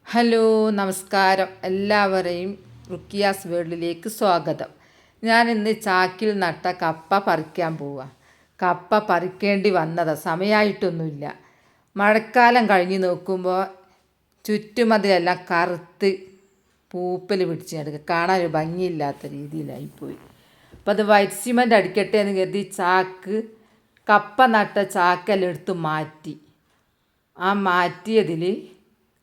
Hello നമസ്കാരം, എല്ലാവരെയും റുക്കിയാസ് വേൾഡിലേക്ക് സ്വാഗതം. ഞാൻ ഇന്ന് ചാക്കിൽ നട്ട കപ്പ പറിക്കാൻ പോവുക. കപ്പ പറിക്കേണ്ടി വന്നതാ, സമയമായിട്ടൊന്നുമില്ല. മഴക്കാലം കഴിഞ്ഞ് നോക്കുമ്പോൾ ചുറ്റുമതിലെല്ലാം കറുത്ത് പൂപ്പൽ പിടിച്ച് കിടക്കുക, കാണാൻ ഒരു ഭംഗിയില്ലാത്ത രീതിയിലായിപ്പോയി. അപ്പോൾ അത് വൈറ്റ് സിമൻ്റ് അടിക്കട്ടെ എന്ന് കരുതി കപ്പ നട്ട ചാക്കെല്ലാം എടുത്ത് മാറ്റി. ആ മാറ്റിയതിൽ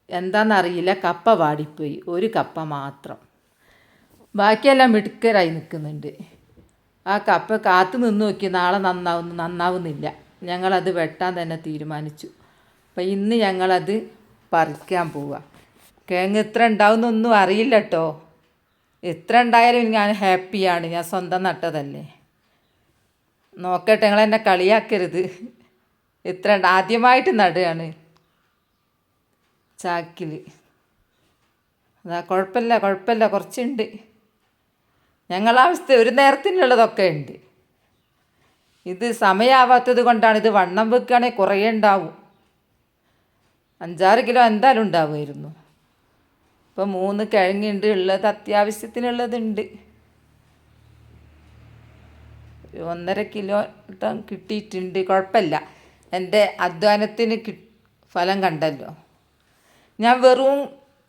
എന്താണെന്നറിയില്ല, കപ്പ വാടിപ്പോയി. ഒരു കപ്പ മാത്രം, ബാക്കിയെല്ലാം മിടുക്കരായി നിൽക്കുന്നുണ്ട്. ആ കപ്പ കാത്തു നിന്ന് നോക്കി, നാളെ നന്നാവുന്നില്ല. ഞങ്ങളത് വെട്ടാൻ തന്നെ തീരുമാനിച്ചു. അപ്പം ഇന്ന് ഞങ്ങളത് പറിക്കാൻ പോവുക. കിഴങ്ങ് എത്ര ഉണ്ടാവുന്നൊന്നും അറിയില്ല കേട്ടോ. എത്ര ഉണ്ടായാലും ഞാൻ ഹാപ്പിയാണ്, ഞാൻ സ്വന്തം നട്ടതല്ലേ. നോക്കട്ടെ, നിങ്ങളെന്നെ കളിയാക്കരുത്. ആദ്യമായിട്ട് നടുകയാണ് ചാക്കിൽ. അതാ, കുഴപ്പമില്ല, കുറച്ചുണ്ട്. ഞങ്ങളാവസ്ഥ ഒരു നേരത്തിനുള്ളതൊക്കെ ഉണ്ട്. ഇത് സമയമാവാത്തത് കൊണ്ടാണ്. ഇത് വണ്ണം വെക്കുകയാണെങ്കിൽ കുറേ ഉണ്ടാവും, 5-6 കിലോ എന്തായാലും ഉണ്ടാവുമായിരുന്നു. ഇപ്പം 3 കിഴങ്ങുണ്ട്, ഉള്ളത് അത്യാവശ്യത്തിനുള്ളതുണ്ട്. 1.5 കിലോ കിട്ടിയിട്ടുണ്ട്. കുഴപ്പമില്ല, എൻ്റെ അധ്വാനത്തിന് ഫലം കണ്ടല്ലോ. ഞാൻ വെറും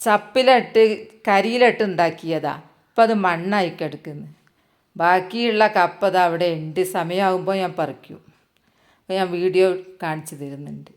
ചപ്പിലിട്ട് കരിയിലിട്ട് ഉണ്ടാക്കിയതാ. അപ്പം അത് മണ്ണായി കിടക്കുന്നു. ബാക്കിയുള്ള കപ്പ അത് അവിടെ ഉണ്ട്. സമയമാകുമ്പോൾ ഞാൻ പറിക്കും. അപ്പോൾ ഞാൻ വീഡിയോ കാണിച്ചു തരുന്നുണ്ട്.